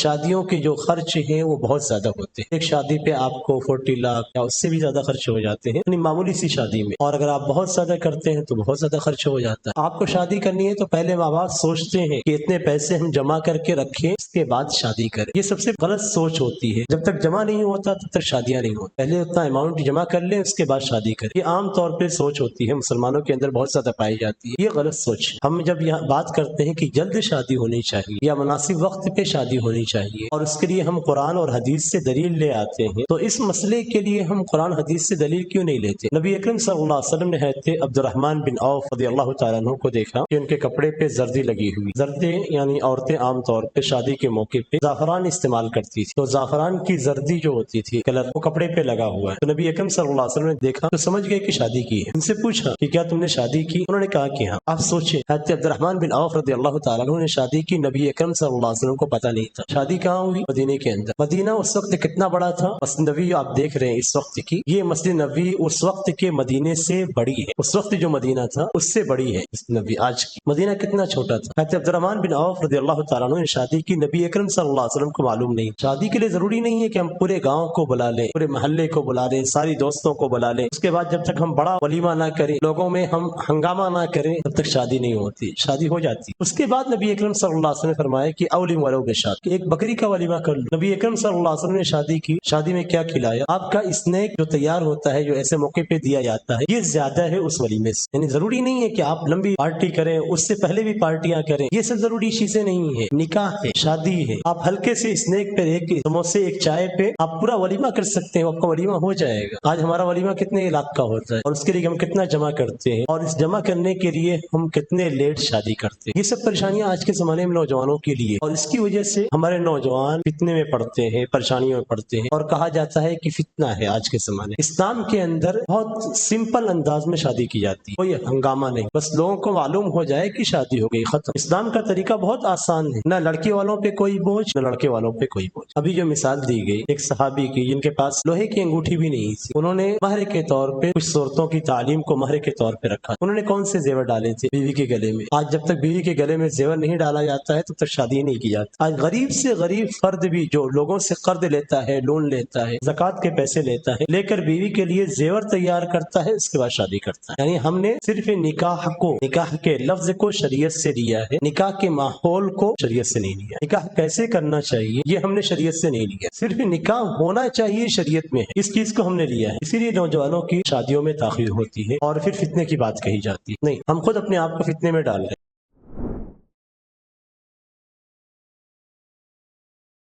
شادیوں کے جو خرچ ہیں وہ بہت زیادہ ہوتے ہیں. ایک شادی پہ آپ کو 40 لاکھ یا اس سے بھی زیادہ خرچ ہو جاتے ہیں، یعنی معمولی سی شادی میں. اور اگر آپ بہت زیادہ کرتے ہیں تو بہت زیادہ خرچ ہو جاتا ہے. آپ کو شادی کرنی ہے تو پہلے ماں باپ سوچتے ہیں کہ اتنے پیسے ہم جمع کر کے رکھیں، اس کے بعد شادی کریں. یہ سب سے غلط سوچ ہوتی ہے. جب تک جمع نہیں ہوتا تب تک شادیاں نہیں ہوتی. پہلے اتنا اماؤنٹ جمع کر لیں، اس کے بعد شادی کریں. یہ عام طور پہ سوچ ہوتی ہے، مسلمانوں کے اندر بہت زیادہ پائی جاتی ہے. یہ غلط سوچ. ہم جب یہاں بات کرتے ہیں کہ جلد شادی ہونی چاہیے یا مناسب وقت پہ شادی ہونی چاہیے، اور اس کے لیے ہم قرآن اور حدیث سے دلیل لے آتے ہیں، تو اس مسئلے کے لیے ہم قرآن حدیث سے دلیل کیوں نہیں لیتے؟ نبی اکرم صلی اللہ علیہ وسلم نے حضرت عبد الرحمن بن عوف رضی اللہ تعالیٰ عنہ کو دیکھا کہ ان کے کپڑے پہ زردی لگی ہوئی. زردے یعنی عورتیں عام طور پہ شادی کے موقع پہ زعفران استعمال کرتی تھی، تو زعفران کی زردی جو ہوتی تھی کلر، وہ کپڑے پہ لگا ہوا ہے. تو نبی اکرم صلی اللہ علیہ وسلم نے دیکھا تو سمجھ گئے کہ شادی کی ہے. ان سے پوچھا کہ کیا تم نے شادی کی؟ انہوں نے کہا کہ ہاں. آپ سوچیں، حضرت عبد الرحمن بن عوف رضی اللہ تعالیٰ عنہ نے شادی کی، نبی اکرم صلی اللہ علیہ وسلم کو پتہ نہیں تھا. شادی کہاں ہوئی؟ مدینے کے اندر. مدینہ اس وقت کتنا بڑا تھا؟ مسجد نبوی آپ دیکھ رہے ہیں اس وقت کی، یہ مسجد نبوی اس وقت کے مدینے سے بڑی ہے. اس وقت جو مدینہ تھا اس سے بڑی ہے مسجد نبوی آج کی. مدینہ کتنا چھوٹا تھا. حضرت عبد الرحمن بن عوف رضی اللہ تعالیٰ عنہ نے شادی کی، نبی اکرم صلی اللہ علیہ وسلم کو معلوم نہیں. شادی کے لیے ضروری نہیں ہے کہ ہم پورے گاؤں کو بلا لیں، پورے محلے کو بلا لیں، ساری دوستوں کو بلا لیں. اس کے بعد جب تک ہم بڑا ولیمہ نہ کریں، لوگوں میں ہم ہنگامہ نہ کریں، تب تک شادی نہیں ہوتی. شادی ہو جاتی. اس کے بعد نبی اکرم صلی اللہ علیہ وسلم نے فرمایا کہ اولم ولو بشات، کہ ایک بکری کا ولیمہ کر لو. نبی اکرم صلی اللہ علیہ وسلم نے شادی کی. شادی میں کیا کھلایا؟ آپ کا اسنیک جو تیار ہوتا ہے، جو ایسے موقع پہ دیا جاتا ہے، یہ زیادہ ہے اس ولیمے سے. یعنی ضروری نہیں ہے کہ آپ لمبی پارٹی کریں، اس سے پہلے بھی پارٹیاں کریں. یہ سب ضروری چیزیں نہیں ہے. نکاح ہے، شادی ہے، آپ ہلکے سے اسنیک پہ، ایک سموسے، ایک چائے پہ آپ پورا ولیمہ کر سکتے ہیں. آپ کا ولیمہ ہو جائے گا. آج ہمارا ولیمہ کتنے لاکھ کا ہوتا ہے، اور اس کے لیے ہم کتنا جمع کرتے ہیں، اور اس جمع کرنے کے لیے ہم کتنے لیٹ شادی کرتے ہیں. یہ سب پریشانیاں آج کے زمانے میں نوجوانوں کے لیے، اور اس کی وجہ سے ہمارے نوجوان فتنے میں پڑتے ہیں، پریشانیوں میں پڑتے ہیں. اور کہا جاتا ہے کہ فتنہ ہے آج کے زمانے. اسلام کے اندر بہت سمپل انداز میں شادی کی جاتی ہے، کوئی ہنگامہ نہیں. بس لوگوں کو معلوم ہو جائے کہ شادی ہو گئی، ختم. اسلام کا طریقہ بہت آسان ہے. نہ لڑکے والوں پہ کوئی بوجھ، نہ لڑکے والوں پہ کوئی بوجھ. ابھی جو مثال دی گئی ایک صحابی کی، جن کے پاس لوہے کی انگوٹھی بھی نہیں تھی، انہوں نے مہر کے طور پہ کچھ صورتوں کی تعلیم کو مہر کے طور پہ رکھا. انہوں نے کون سے زیور ڈالے تھے؟ بیوی کے گلے میں. آج جب تک بیوی کے گلے میں زیور نہیں ڈالا جاتا ہے تب تک شادی نہیں کی جاتی. آج غریب سے غریب فرد بھی جو لوگوں سے قرض لیتا ہے، لون لیتا ہے، زکوٰۃ کے پیسے لیتا ہے، لے کر بیوی کے لیے زیور تیار کرتا ہے، اس کے بعد شادی کرتا ہے. یعنی ہم نے صرف نکاح کو، نکاح کے لفظ کو شریعت سے لیا ہے، نکاح کے ماحول کو شریعت سے نہیں لیا. نکاح کیسے کرنا چاہیے یہ ہم نے شریعت سے نہیں لیا. صرف نکاح ہونا چاہیے شریعت میں ہے، اس چیز کو ہم نے لیا ہے. اسی لیے نوجوانوں کی شادیوں میں تاخیر ہوتی ہے اور پھر فتنے کی بات کہی جاتی ہے. نہیں، ہم خود اپنے آپ کو فتنے میں ڈال رہے ہیں.